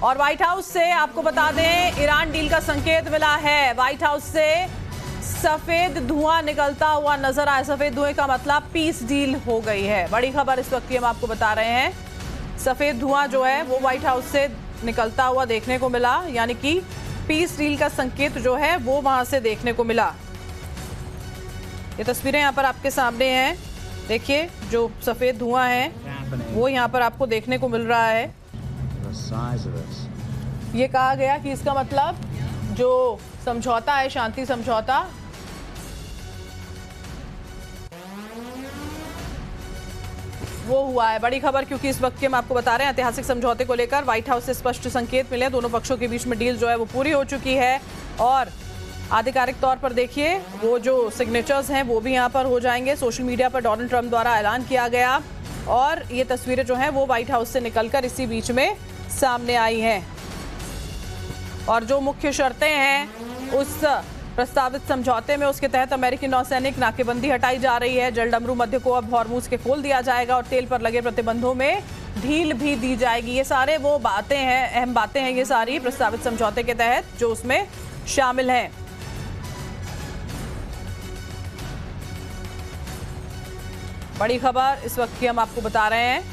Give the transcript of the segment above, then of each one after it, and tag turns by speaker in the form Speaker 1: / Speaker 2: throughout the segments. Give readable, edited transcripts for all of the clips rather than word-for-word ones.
Speaker 1: और white house से आपको बता दें ईरान डील का संकेत मिला है। व्हाइट हाउस से सफेद धुआं निकलता हुआ नजर आया। सफेद धुएं का मतलब पीस डील हो गई है। बड़ी खबर इस वक्त की हम आपको बता रहे हैं। सफेद धुआं जो है वो व्हाइट हाउस से निकलता हुआ देखने को मिला, यानी कि पीस डील का संकेत जो है वो वहां से देखने को मिला। ये तस्वीरें यहाँ पर आपके सामने हैं। देखिए जो सफेद धुआं है वो यहाँ पर आपको देखने को मिल रहा है। ये कहा गया कि इसका मतलब जो समझौता है, शांति समझौता, वो हुआ है। बड़ी खबर क्योंकि इस वक्त के हम आपको बता रहे हैं ऐतिहासिक समझौते को लेकर व्हाइट हाउस से स्पष्ट संकेत मिले। दोनों पक्षों के बीच में डील जो है वो पूरी हो चुकी है और आधिकारिक तौर पर देखिए वो जो सिग्नेचर्स हैं वो भी यहाँ पर हो जाएंगे। सोशल मीडिया पर डोनाल्ड ट्रंप द्वारा ऐलान किया गया और ये तस्वीरें जो हैं वो व्हाइट हाउस से निकलकर इसी बीच में सामने आई हैं। और जो मुख्य शर्तें हैं उस प्रस्तावित समझौते में, उसके तहत अमेरिकी नौसैनिक नाकेबंदी हटाई जा रही है। जलडमरू मध्य को अब हॉर्मुज के खोल दिया जाएगा और तेल पर लगे प्रतिबंधों में ढील भी दी जाएगी। ये सारे वो बातें हैं, अहम बातें हैं ये सारी प्रस्तावित समझौते के तहत जो उसमें शामिल हैं। बड़ी खबर इस वक्त की हम आपको बता रहे हैं।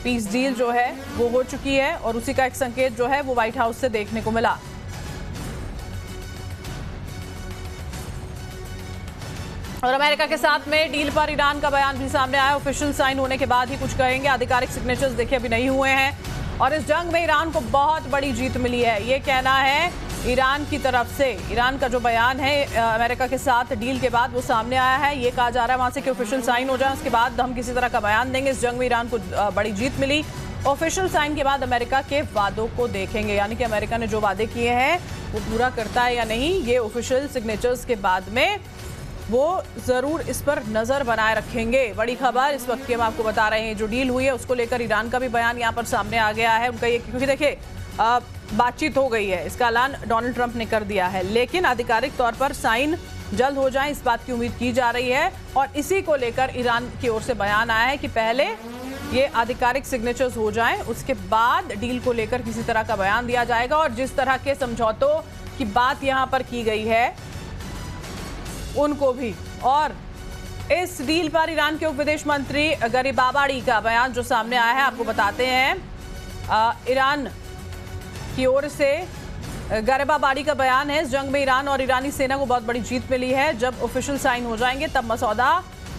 Speaker 1: पीस डील जो है वो हो चुकी है और उसी का एक संकेत जो है वो व्हाइट हाउस से देखने को मिला। और अमेरिका के साथ में डील पर ईरान का बयान भी सामने आया। ऑफिशियल साइन होने के बाद ही कुछ कहेंगे। आधिकारिक सिग्नेचर्स देखिए अभी नहीं हुए हैं और इस जंग में ईरान को बहुत बड़ी जीत मिली है, ये कहना है ईरान की तरफ से। ईरान का जो बयान है अमेरिका के साथ डील के बाद वो सामने आया है। ये कहा जा रहा है वहां से कि ऑफिशियल साइन हो जाए, उसके बाद हम किसी तरह का बयान देंगे। इस जंग में ईरान को बड़ी जीत मिली। ऑफिशियल साइन के बाद अमेरिका के वादों को देखेंगे, यानी कि अमेरिका ने जो वादे किए हैं वो पूरा करता है या नहीं, ये ऑफिशियल सिग्नेचर्स के बाद में वो जरूर इस पर नजर बनाए रखेंगे। बड़ी खबर इस वक्त की हम आपको बता रहे हैं। जो डील हुई है उसको लेकर ईरान का भी बयान यहाँ पर सामने आ गया है। उनका ये, क्योंकि देखिए बातचीत हो गई है, इसका ऐलान डोनाल्ड ट्रंप ने कर दिया है, लेकिन आधिकारिक तौर पर साइन जल्द हो जाए इस बात की उम्मीद की जा रही है। और इसी को लेकर ईरान की ओर से बयान आया है कि पहले ये आधिकारिक सिग्नेचर्स हो जाएं, उसके बाद डील को लेकर किसी तरह का बयान दिया जाएगा। और जिस तरह के समझौतों की बात यहाँ पर की गई है उनको भी। और इस डील पर ईरान के उप विदेश मंत्री गरिबाबाडी का बयान जो सामने आया है आपको बताते हैं। ईरान की ओर से गरिबाबाडी का बयान है, इस जंग में ईरान और ईरानी सेना को बहुत बड़ी जीत मिली है। जब ऑफिशियल साइन हो जाएंगे तब मसौदा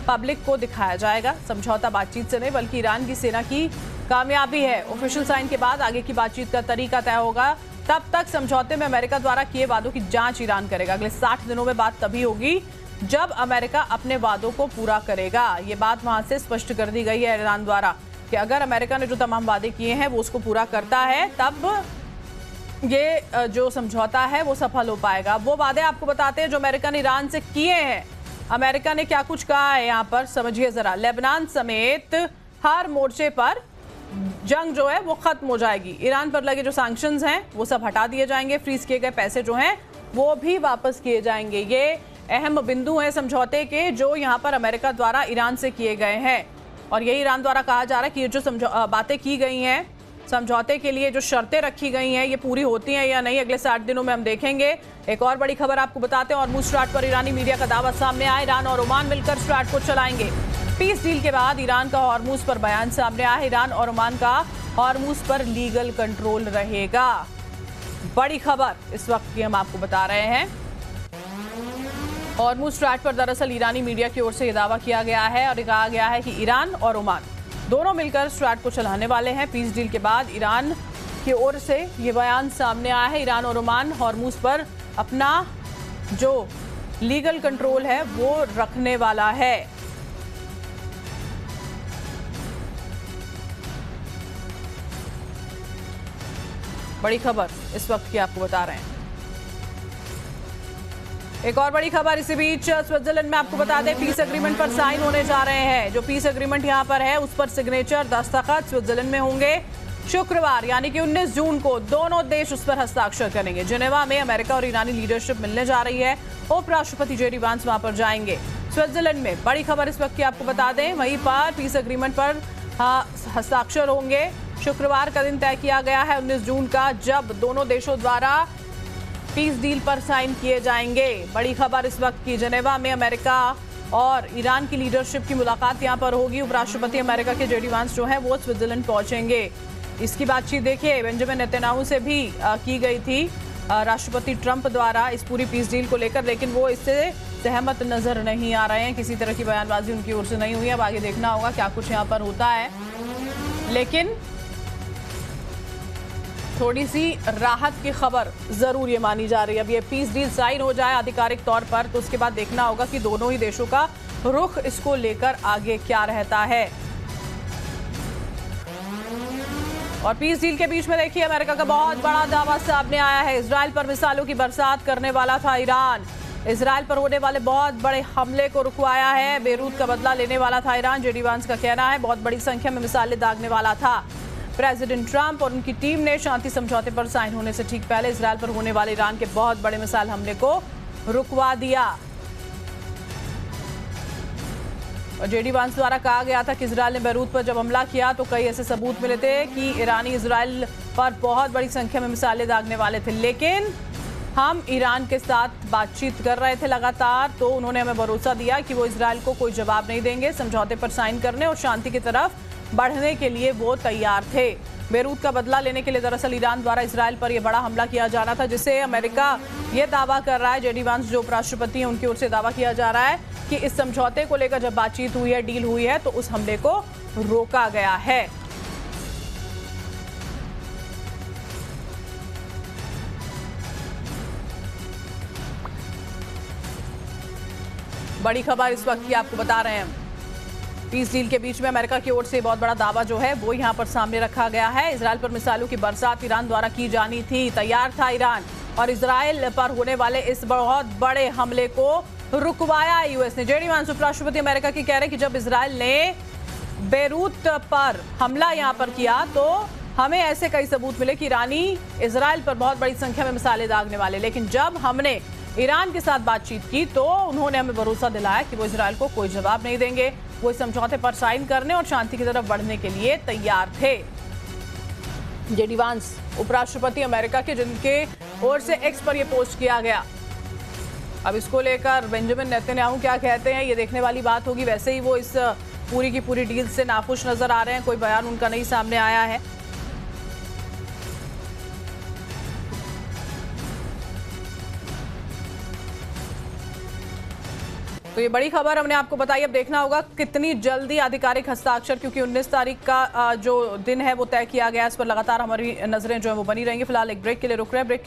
Speaker 1: पब्लिक को दिखाया जाएगा। समझौता बातचीत से नहीं बल्कि ईरान की सेना की कामयाबी है। ऑफिशियल साइन के बाद आगे की बातचीत का तरीका तय होगा। तब तक समझौते में अमेरिका द्वारा किए वादों की जांच ईरान करेगा। अगले 60 दिनों में बात तभी होगी जब अमेरिका अपने वादों को पूरा करेगा। ये बात वहां से स्पष्ट कर दी गई है ईरान द्वारा कि अगर अमेरिका ने जो तमाम वादे किए हैं वो उसको पूरा करता है तब ये जो समझौता है वो सफल हो पाएगा। वो वादे आपको बताते हैं जो अमेरिका ने ईरान से किए हैं। अमेरिका ने क्या कुछ कहा है यहाँ पर समझिए जरा। लेबनान समेत हर मोर्चे पर जंग जो है वो खत्म हो जाएगी। ईरान पर लगे जो सैंक्शंस हैं वो सब हटा दिए जाएंगे। फ्रीज किए गए पैसे जो हैं वो भी वापस किए जाएंगे। ये अहम बिंदु हैं समझौते के जो यहाँ पर अमेरिका द्वारा ईरान से किए गए हैं। और यही ईरान द्वारा कहा जा रहा है कि ये जो बातें की गई हैं समझौते के लिए, जो शर्तें रखी गई हैं ये पूरी होती हैं या नहीं, अगले 60 दिनों में हम देखेंगे। एक और बड़ी खबर आपको बताते हैं। हॉर्मुज स्ट्रैट पर ईरानी मीडिया का दावा सामने आया। ईरान और ओमान मिलकर स्ट्रैट को चलाएंगे। पीस डील के बाद ईरान का हॉर्मुज पर बयान सामने आया। ईरान और ओमान का हॉर्मुज पर लीगल कंट्रोल रहेगा। बड़ी खबर इस वक्त की हम आपको बता रहे हैं। हॉर्मुज स्ट्रैट पर दरअसल ईरानी मीडिया की ओर से यह दावा किया गया है और कहा गया है कि ईरान और ओमान दोनों मिलकर स्ट्रैट को चलाने वाले हैं। पीस डील के बाद ईरान की ओर से ये बयान सामने आया है। ईरान और ओमान हॉर्मुज पर अपना जो लीगल कंट्रोल है वो रखने वाला है। बड़ी खबर इस वक्त की आपको बता रहे हैं। एक और बड़ी खबर इसी बीच स्विट्जरलैंड में आपको बता दें पीस एग्रीमेंट पर साइन होने जा रहे हैं। जो पीस एग्रीमेंट यहां पर है उस पर सिग्नेचर दस्तखत स्विट्जरलैंड में होंगे। शुक्रवार यानी कि 19 जून को दोनों देश उस पर हस्ताक्षर करेंगे। जिनेवा में अमेरिका और ईरानी लीडरशिप मिलने जा रही है। उपराष्ट्रपति जेडी वांस वहां पर जाएंगे। स्विट्जरलैंड में बड़ी खबर इस वक्त की आपको बता दें, वहीं पर पीस एग्रीमेंट पर हस्ताक्षर होंगे शुक्रवार का दिन तय किया गया है 19 जून का, जब दोनों देशों द्वारा पीस डील पर साइन किए जाएंगे। बड़ी खबर इस वक्त की, जेनेवा में अमेरिका और ईरान की लीडरशिप की मुलाकात यहां पर होगी। उपराष्ट्रपति अमेरिका के जेडी वांस जो है वो स्विट्जरलैंड पहुंचेंगे। इसकी बातचीत देखिए बेंजामिन नेतन्याहू से भी की गई थी राष्ट्रपति ट्रंप द्वारा इस पूरी पीस डील को लेकर, लेकिन वो इससे सहमत नजर नहीं आ रहे हैं। किसी तरह की बयानबाजी उनकी ओर से नहीं हुई है। अब आगे देखना होगा क्या कुछ यहाँ पर होता है, लेकिन थोड़ी सी राहत की खबर जरूर ये मानी जा रही है। अब ये पीस डील साइन हो जाए आधिकारिक तौर पर तो उसके बाद देखना होगा कि दोनों ही देशों का रुख इसको लेकर आगे क्या रहता है। और पीस डील के बीच में देखिए अमेरिका का बहुत बड़ा दावा सामने आया है। इजराइल पर मिसाइलों की बरसात करने वाला था ईरान। इजराइल पर होने वाले बहुत बड़े हमले को रुकवाया है। बेरूत का बदला लेने वाला था ईरान। जेडी वांस का कहना है बहुत बड़ी संख्या में मिसाइलें दागने वाला था। प्रेसिडेंट ट्रंप और उनकी टीम ने शांति समझौते पर साइन होने से ठीक पहले इजराइल पर होने वाले ईरान के बहुत बड़े मिसाइल हमले को रुकवा दिया। और जेडी वांस द्वारा कहा गया था कि इजराइल ने बेरूत पर जब हमला किया तो कई ऐसे सबूत मिले थे कि ईरानी इजराइल पर बहुत बड़ी संख्या में मिसाइलें दागने वाले थे, लेकिन हम ईरान के साथ बातचीत कर रहे थे लगातार, तो उन्होंने हमें भरोसा दिया कि वो इजराइल को कोई जवाब नहीं देंगे। समझौते पर साइन करने और शांति की तरफ बढ़ने के लिए वो तैयार थे। बेरूत का बदला लेने के लिए दरअसल ईरान द्वारा इजराइल पर यह बड़ा हमला किया जाना था, जिसे अमेरिका ये दावा कर रहा है, जेडी वांस जो उपराष्ट्रपति हैं उनकी ओर से दावा किया जा रहा है कि इस समझौते को लेकर जब बातचीत हुई है, डील हुई है, तो उस हमले को रोका गया है। बड़ी खबर इस वक्त की आपको बता रहे हैं। पीस डील के बीच में अमेरिका की ओर से बहुत बड़ा दावा जो है वो यहां पर सामने रखा गया है। इजराइल पर मिसाइलों की बरसात ईरान द्वारा की जानी थी, तैयार था ईरान, और इजराइल पर होने वाले इस बहुत बड़े हमले को रुकवाया यूएस ने। जेडी वांस उपराष्ट्रपति अमेरिका की कह रहे हैं कि जब इजराइल ने बेरूत पर हमला यहां पर किया तो हमें ऐसे कई सबूत मिले कि ईरानी इजराइल पर बहुत बड़ी संख्या में मिसाइलें दागने वाले, लेकिन जब हमने ईरान के साथ बातचीत की तो उन्होंने हमें भरोसा दिलाया कि वो इजराइल को कोई जवाब नहीं देंगे। वो इस समझौते पर साइन करने और शांति की तरफ बढ़ने के लिए तैयार थे। जेडी वांस उपराष्ट्रपति अमेरिका के, जिनके ओर से एक्स पर यह पोस्ट किया गया। अब इसको लेकर बेंजामिन नेतन्याहू क्या कहते हैं ये देखने वाली बात होगी। वैसे ही वो इस पूरी की पूरी डील से नाखुश नजर आ रहे हैं, कोई बयान उनका नहीं सामने आया है। तो ये बड़ी खबर हमने आपको बताई। अब देखना होगा कितनी जल्दी आधिकारिक हस्ताक्षर, क्योंकि 19 तारीख का जो दिन है वो तय किया गया है। इस पर लगातार हमारी नजरें जो है वो बनी रहेंगी। फिलहाल एक ब्रेक के लिए रुक रहे हैं। ब्रेक